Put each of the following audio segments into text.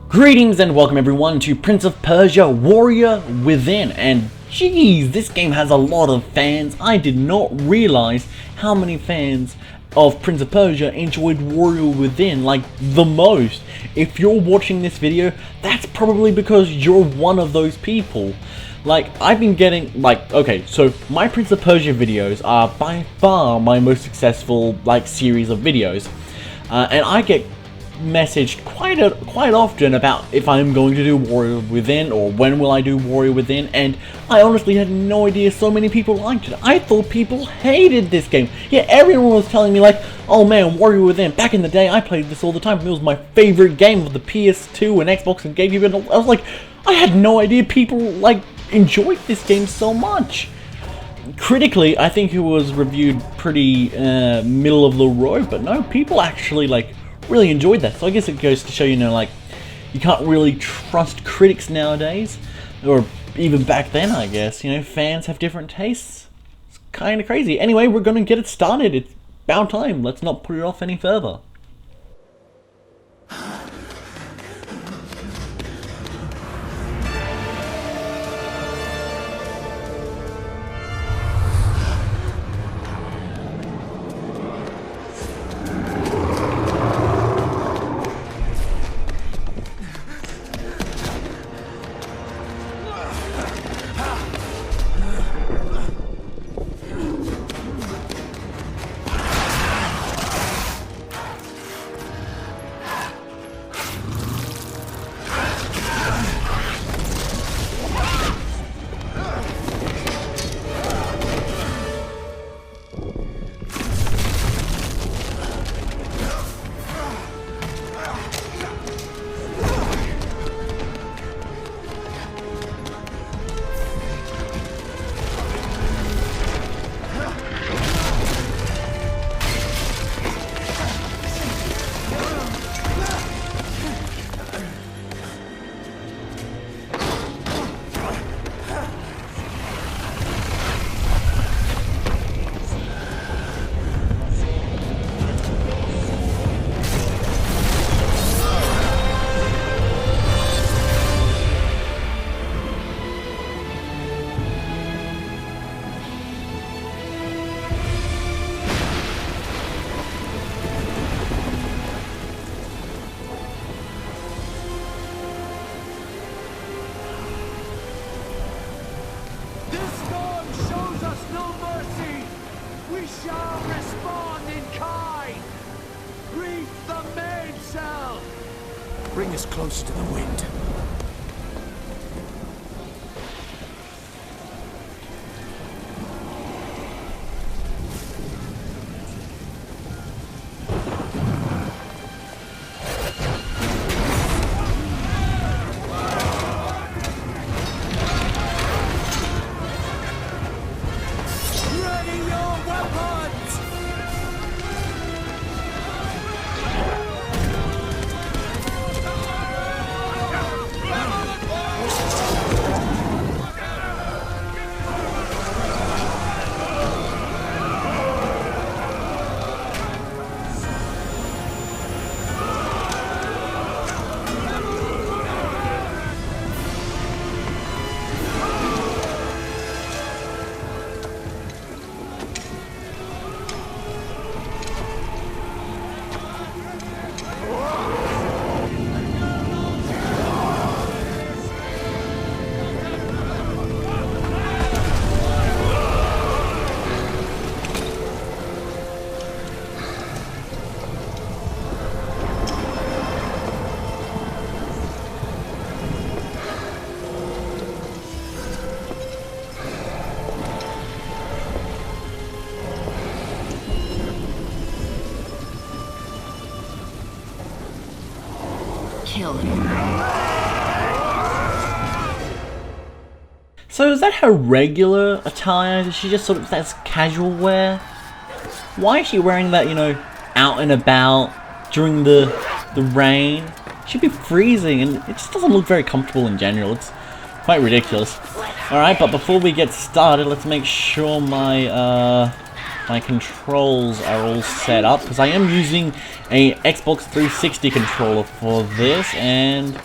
Greetings and welcome everyone to Prince of Persia Warrior Within, and geez, this game has a lot of fans. I did not realize how many fans of Prince of Persia enjoyed Warrior Within, like the most. If you're watching this video, that's probably because you're one of those people. Like, I've been getting, okay, so my Prince of Persia videos are by far my most successful, series of videos. And I get messaged quite often about if I'm going to do Warrior Within or when will I do Warrior Within, and I honestly had no idea so many people liked it. I thought people hated this game. Yeah, everyone was telling me like, oh man, Warrior Within, back in the day I played this all the time. It was my favorite game of the PS2 and Xbox and Gamecube, and I was like, I had no idea people enjoyed this game so much. Critically, I think it was reviewed pretty middle of the road, but no, people actually really enjoyed that. So I guess it goes to show, you can't really trust critics nowadays, or even back then, I guess. Fans have different tastes. It's kind of crazy. Anyway, we're gonna get it started. It's about time. Let's not put it off any further. Bring us closer to the wind. So is that her regular attire? Is she just that's casual wear? Why is she wearing that, out and about during the rain? She'd be freezing, and it just doesn't look very comfortable in general. It's quite ridiculous. Alright, but before we get started, let's make sure my my controls are all set up, because I am using a Xbox 360 controller for this, and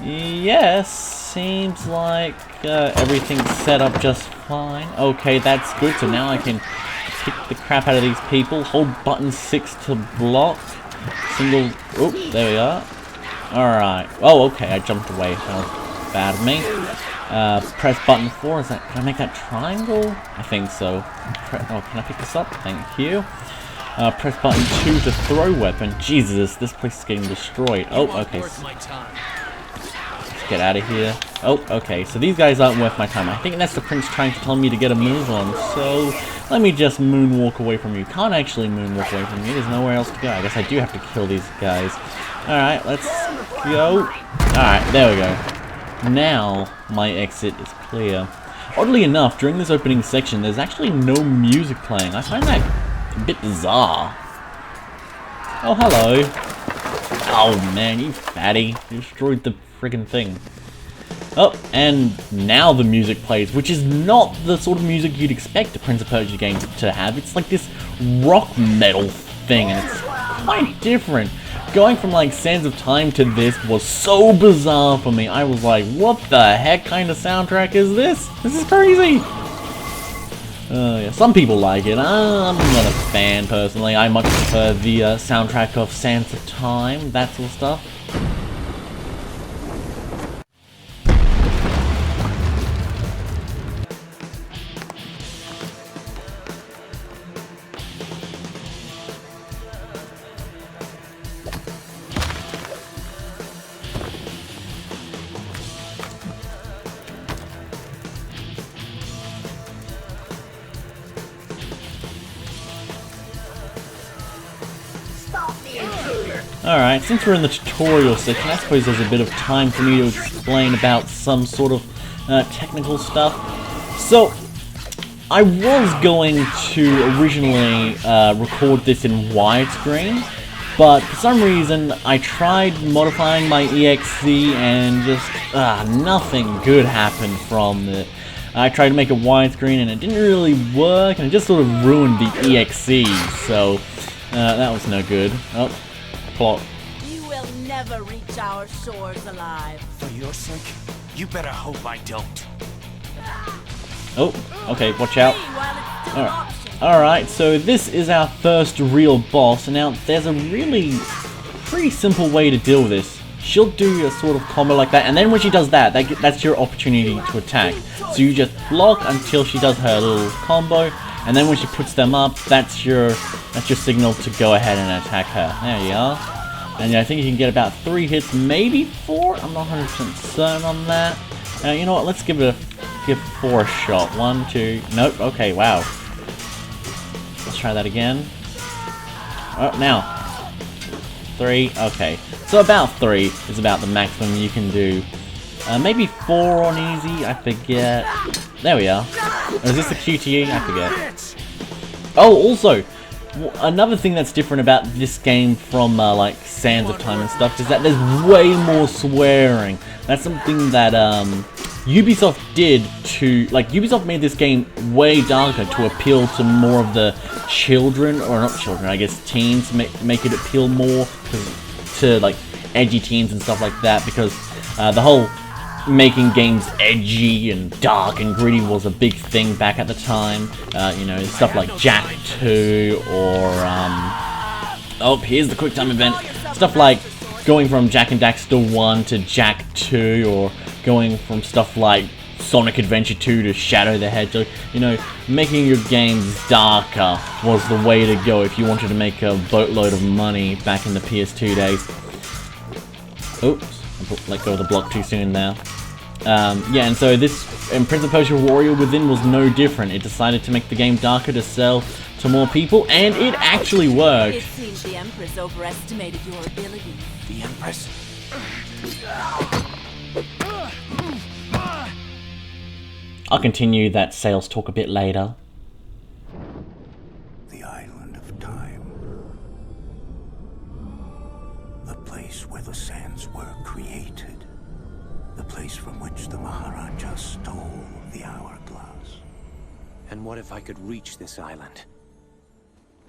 Yes, seems like everything's set up just fine. Okay, that's good. So now I can kick the crap out of these people. Hold button 6 to block. Single. Oh, there we are. Alright. Oh, okay, I jumped away. That was bad of me. Press button 4. Is that? Can I make that triangle? I think so. Oh, can I pick this up? Thank you. Press button 2 to throw weapon. Jesus, this place is getting destroyed. Oh, okay. Let's get out of here. Oh, okay. So these guys aren't worth my time. I think that's the prince trying to tell me to get a move on. So let me just moonwalk away from you. Can't actually moonwalk away from you. There's nowhere else to go. I guess I do have to kill these guys. Alright, let's go. Alright, there we go. Now my exit is clear. Oddly enough, during this opening section, there's actually no music playing. I find that a bit bizarre. Oh, hello. Oh, man, you fatty. You destroyed the friggin' thing. Oh, and now the music plays, which is not the sort of music you'd expect a Prince of Persia game to have. It's like this rock metal thing, and it's quite different. Going from like Sands of Time to this was so bizarre for me. I was like, what the heck kind of soundtrack is this? This is crazy. Yeah, some people like it. I'm not a fan personally. I much prefer the soundtrack of Sands of Time, that sort of stuff. Alright, since we're in the tutorial section, I suppose there's a bit of time for me to explain about some sort of technical stuff. So, I was going to originally record this in widescreen, but for some reason I tried modifying my EXE and just nothing good happened from it. I tried to make it widescreen and it didn't really work, and it just sort of ruined the EXE, so that was no good. Oh. Plot. You will never reach our shores alive. For your sake, you better hope I don't. Oh, okay, watch out. Alright, so this is our first real boss. Now, there's a really pretty simple way to deal with this. She'll do a sort of combo like that, and then when she does that, that's your opportunity to attack. So you just block until she does her little combo, and then when she puts them up, that's your signal to go ahead and attack her. There you are. And I think you can get about 3 hits, maybe 4. I'm not 100% certain on that. You know what? Let's give 4 a shot. 1, 2. Nope. Okay. Wow. Let's try that again. Oh, now 3. Okay. So about 3 is about the maximum you can do. Maybe 4 on easy. I forget. There we are. Is this the QTE? I forget. Oh, also, another thing that's different about this game from like Sands of Time and stuff is that there's way more swearing. That's something that Ubisoft did to, like, Ubisoft made this game way darker to appeal to more of the children, or not children, I guess teens, make it appeal more to like edgy teens and stuff like that, because the whole making games edgy and dark and gritty was a big thing back at the time. You know, stuff like Jak 2 or oh, here's the QuickTime event. Stuff like going from Jak and Daxter 1 to Jak 2, or going from stuff like Sonic Adventure 2 to Shadow the Hedgehog. You know, making your games darker was the way to go if you wanted to make a boatload of money back in the PS2 days. Oops, I let go of the block too soon now. Yeah, and so this, and Prince of Persia Warrior Within was no different. It decided to make the game darker to sell to more people, and it actually worked. It seems the Empress overestimated your ability. The Empress? I'll continue that sales talk a bit later. The island of time. The place where the sands were created. The place from which the Maharaja stole the hourglass. And what if I could reach this island?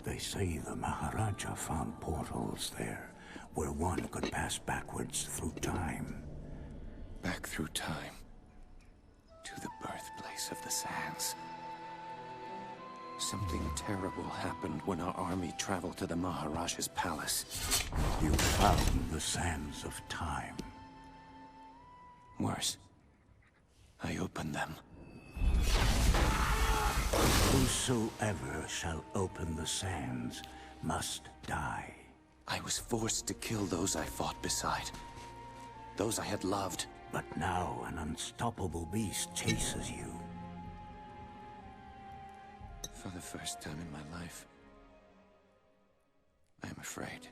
They say the Maharaja found portals there, where one could pass backwards through time. through time to the birthplace of the sands. Something terrible happened when our army traveled to the Maharaja's palace. You found the sands of time. Worse, I opened them. Whosoever shall open the sands must die. I was forced to kill those I fought beside. Those I had loved. But now an unstoppable beast chases you. For the first time in my life, I am afraid.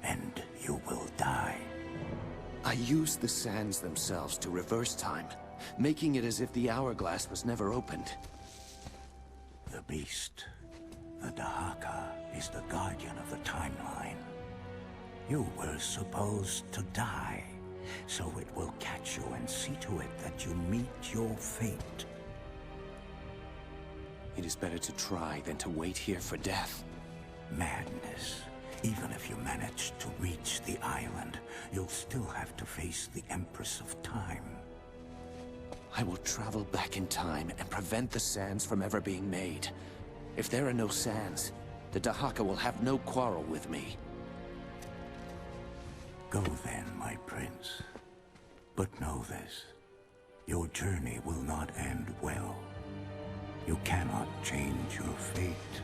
And you will die. I used the sands themselves to reverse time, making it as if the hourglass was never opened. The beast, the Dahaka, is the guardian of the timeline. You were supposed to die, so it will catch you and see to it that you meet your fate. It is better to try than to wait here for death. Madness. Even if you manage to reach the island, you'll still have to face the Empress of Time. I will travel back in time and prevent the sands from ever being made. If there are no sands, the Dahaka will have no quarrel with me. Go then, my prince. But know this. Your journey will not end well. You cannot change your fate.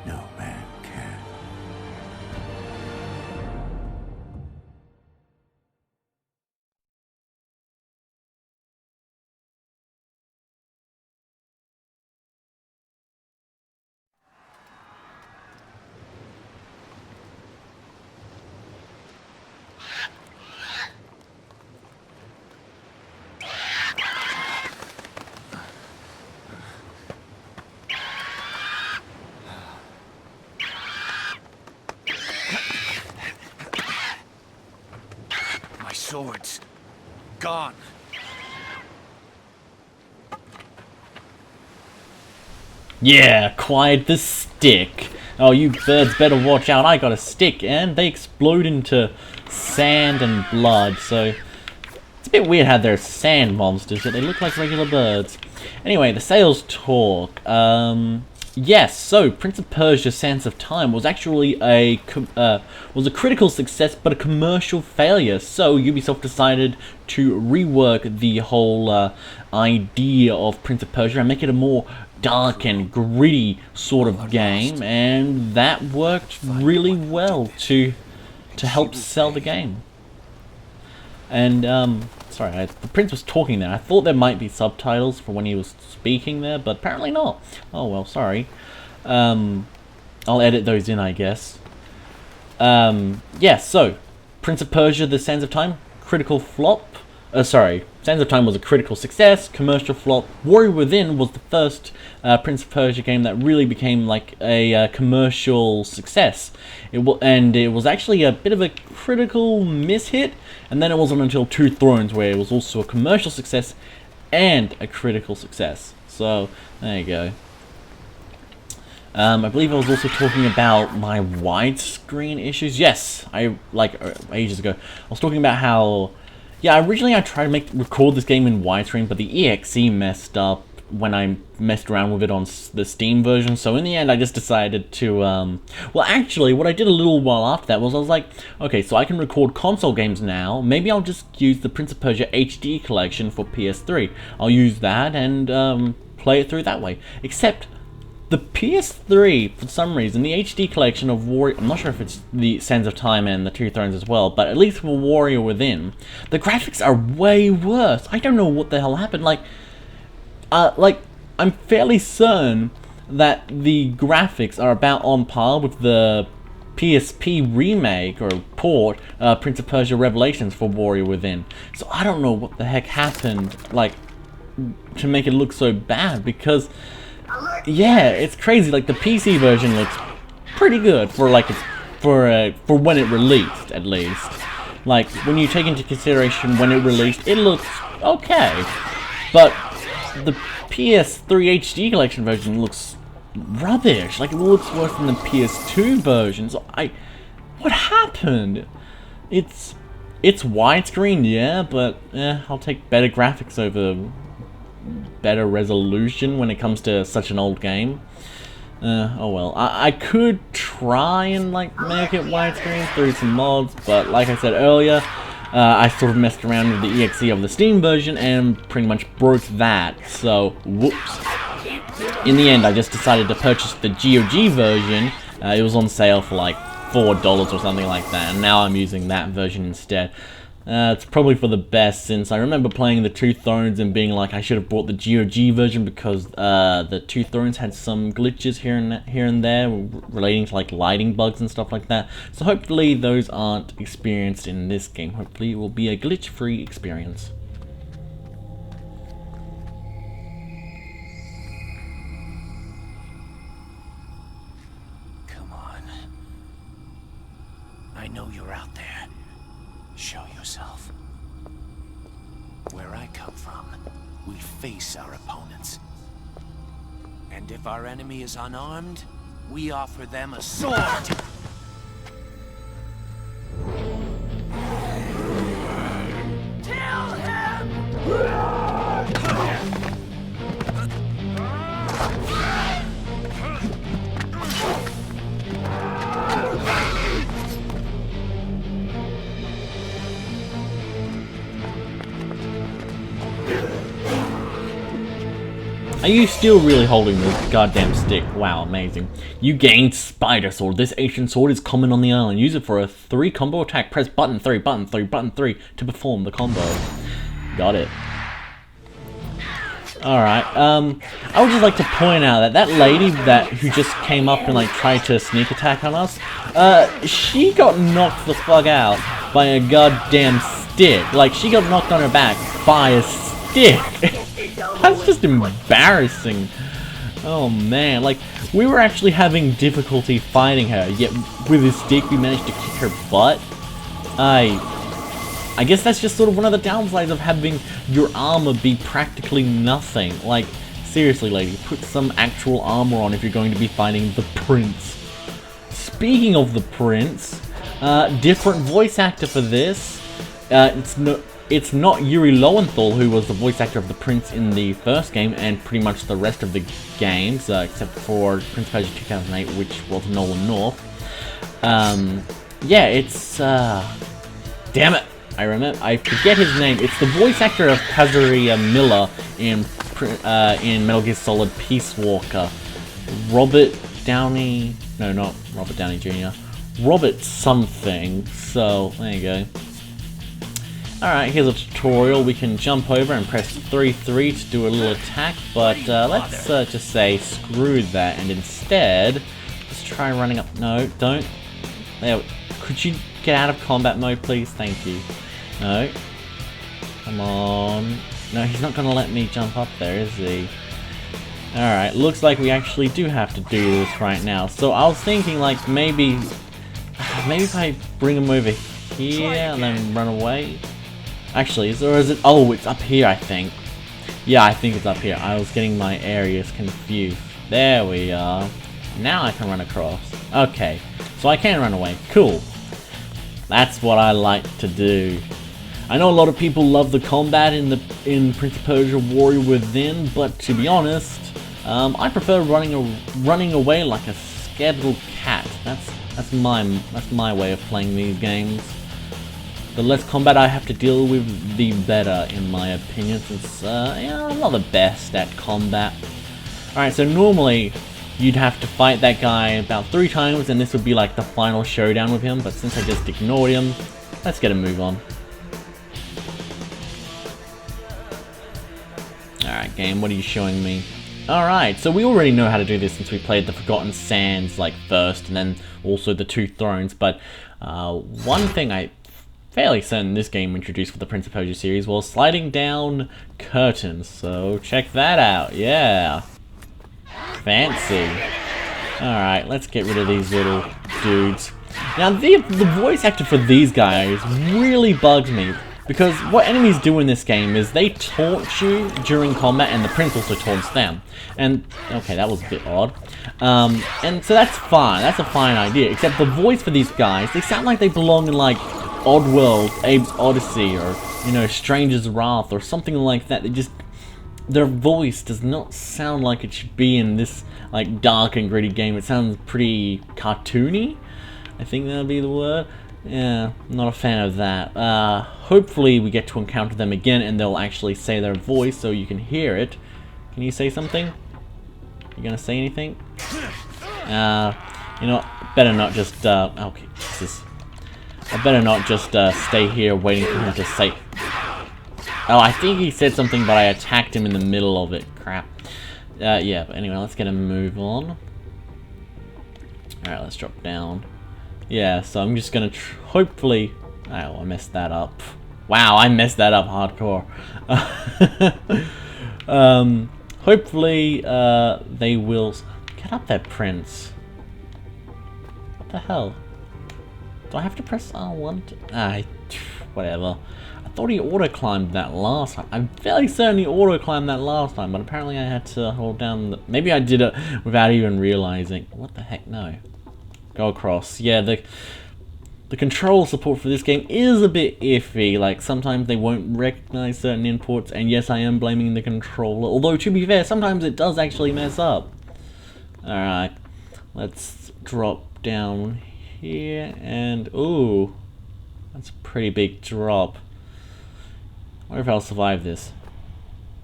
No man can. Swords. Gone. Yeah, acquired the stick. Oh, you birds better watch out. I got a stick, and they explode into sand and blood, so it's a bit weird how they're sand monsters, but they look like regular birds. Anyway, the sales talk. Yes, so Prince of Persia: Sands of Time was actually a critical success, but a commercial failure. So Ubisoft decided to rework the whole idea of Prince of Persia and make it a more dark and gritty sort of game, and that worked really well to help sell the game. And sorry, the prince was talking there. I thought there might be subtitles for when he was speaking there, but apparently not. Oh well, sorry. I'll edit those in, I guess. Yeah, so Prince of Persia: The Sands of Time, critical flop. Sorry, Sands of Time was a critical success, commercial flop. Warrior Within was the first Prince of Persia game that really became like a commercial success. It was actually a bit of a critical mishit, and then it wasn't until Two Thrones where it was also a commercial success and a critical success. So there you go. I believe I was also talking about my widescreen issues. Yes, ages ago, I was talking about how. Yeah, originally I tried to record this game in widescreen, but the exe messed up when I messed around with it on the Steam version. So in the end, I just decided to, well, actually, what I did a little while after that was I was like, okay, so I can record console games now. Maybe I'll just use the Prince of Persia HD collection for PS3. I'll use that and play it through that way. Except the PS3, for some reason, the HD collection of Warrior... I'm not sure if it's the Sands of Time and the Two Thrones as well, but at least for Warrior Within, the graphics are way worse. I don't know what the hell happened. I'm fairly certain that the graphics are about on par with the PSP remake or port, Prince of Persia Revelations for Warrior Within. So I don't know what the heck happened, to make it look so bad, because... yeah, it's crazy. Like the PC version looks pretty good for for when it released, at least. Like when you take into consideration when it released, it looks okay. But the PS3 HD collection version looks rubbish. Like it looks worse than the PS2 version. So what happened? It's widescreen, yeah, but I'll take better graphics over better resolution when it comes to such an old game. Oh well. I could try and like make it widescreen through some mods, but like I said earlier, I sort of messed around with the EXE of the Steam version and pretty much broke that, so whoops. In the end, I just decided to purchase the GOG version. It was on sale for like $4 or something like that, and now I'm using that version instead. It's probably for the best, since I remember playing the Two Thrones and being like I should have bought the GOG version because the Two Thrones had some glitches here and there relating to like lighting bugs and stuff like that. So hopefully those aren't experienced in this game. Hopefully it will be a glitch-free experience. Come on. I know you're out there. Show yourself. Where I come from, we face our opponents. And if our enemy is unarmed, we offer them a sword! Kill him! Are you still really holding this goddamn stick? Wow, amazing. You gained Spider Sword. This ancient sword is common on the island. Use it for a 3 combo attack. Press button 3, button 3, button 3 to perform the combo. Got it. Alright, I would just like to point out that that lady who just came up and like tried to sneak attack on us, she got knocked the fuck out by a goddamn stick. Like, she got knocked on her back by a stick. That's just embarrassing. Oh man, like, we were actually having difficulty fighting her, yet with this stick we managed to kick her butt. I guess that's just sort of one of the downsides of having your armor be practically nothing. Like, seriously lady, put some actual armor on if you're going to be fighting the Prince. Speaking of the Prince, different voice actor for this. It's not Yuri Lowenthal, who was the voice actor of the Prince in the first game and pretty much the rest of the games, except for Prince of Persia 2008, which was Nolan North. Yeah, it's damn it, I forget his name. It's the voice actor of Kazuya Miller in Metal Gear Solid Peace Walker. Robert Downey, no, not Robert Downey Jr. Robert something. So there you go. Alright, here's a tutorial. We can jump over and press 3-3 to do a little attack, but let's just say screw that, and instead, let's try running up. No, don't. There. Could you get out of combat mode, please? Thank you. No. Come on. No, he's not going to let me jump up there, is he? Alright, looks like we actually do have to do this right now. So I was thinking, like, maybe if I bring him over here and then run away. Actually, or is it? Oh, it's up here, I think. Yeah, I think it's up here. I was getting my areas confused. There we are. Now I can run across. Okay, so I can run away. Cool. That's what I like to do. I know a lot of people love the combat in Prince of Persia Warrior Within, but to be honest, I prefer running away like a scared little cat. That's my way of playing these games. The less combat I have to deal with, the better, in my opinion, since yeah, I'm not the best at combat. Alright, so normally you'd have to fight that guy about 3 times, and this would be like the final showdown with him, but since I just ignored him, let's get a move on. Alright game, what are you showing me? Alright, so we already know how to do this since we played the Forgotten Sands like first, and then also the Two Thrones, but one thing I fairly certain this game introduced for the Prince of Persia series was sliding down curtains, so check that out, yeah. Fancy. Alright, let's get rid of these little dudes. Now, the voice actor for these guys really bugs me, because what enemies do in this game is they taunt you during combat, and the Prince also taunts them. And, okay, that was a bit odd. And so that's fine, that's a fine idea, except the voice for these guys, they sound like they belong in, like, Oddworld, Abe's Odyssey, or, you know, Stranger's Wrath, or something like that. They just, their voice does not sound like it should be in this, like, dark and gritty game. It sounds pretty cartoony, I think that would be the word. Yeah, not a fan of that. Hopefully we get to encounter them again and they'll actually say their voice so you can hear it. Can you say something? You gonna say anything? You know, better not just, okay, Jesus. I better not just stay here waiting for him to say... Oh, I think he said something, but I attacked him in the middle of it. Crap. Yeah, but anyway, let's get a move on. Alright, let's drop down. Yeah, so I'm just gonna hopefully... Oh, I messed that up. Wow, I messed that up hardcore. Hopefully, they will... Get up there, Prince. What the hell? Do I have to press R1? Whatever. I thought he auto-climbed that last time. I'm fairly certain he auto-climbed that last time, but apparently I had to hold down the... Maybe I did it without even realizing. What the heck? No. Go across. Yeah, the control support for this game is a bit iffy. Like, sometimes they won't recognize certain inputs, and yes, I am blaming the controller. Although, to be fair, sometimes it does actually mess up. Alright, let's drop down here, and ooh, that's a pretty big drop. I wonder if I'll survive this.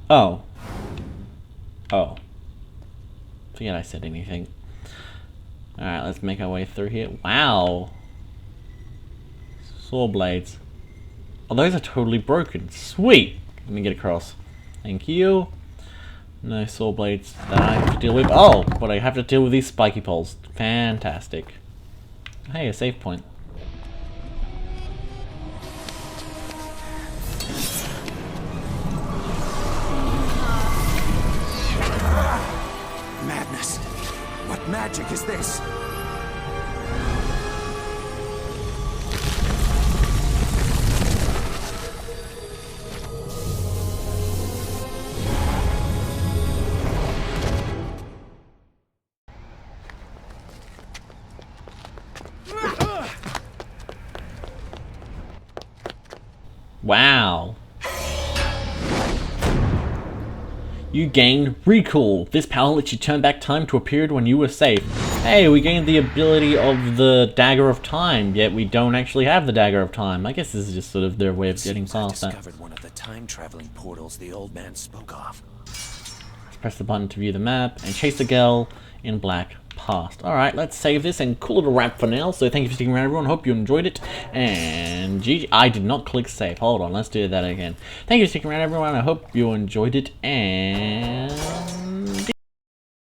Oh. Forget I said anything. Alright, let's make our way through here. Wow! Saw blades. Oh, those are totally broken. Sweet! Let me get across. Thank you. No saw blades that I have to deal with. Oh! But I have to deal with these spiky poles. Fantastic. Hey, a save point. Madness! What magic is this? Wow. You gained Recall. This power lets you turn back time to a period when you were safe. Hey, we gained the ability of the Dagger of Time, yet we don't actually have the Dagger of Time. I guess this is just sort of their way of getting past that. Discovered one of the time-traveling portals the old man spoke of. Let's press the button to view the map and chase the girl in black past. Alright, let's save this and call it a wrap for now. So thank you for sticking around, everyone. Hope you enjoyed it. And GG. I did not click save. Hold on, let's do that again. Thank you for sticking around, everyone. I hope you enjoyed it. And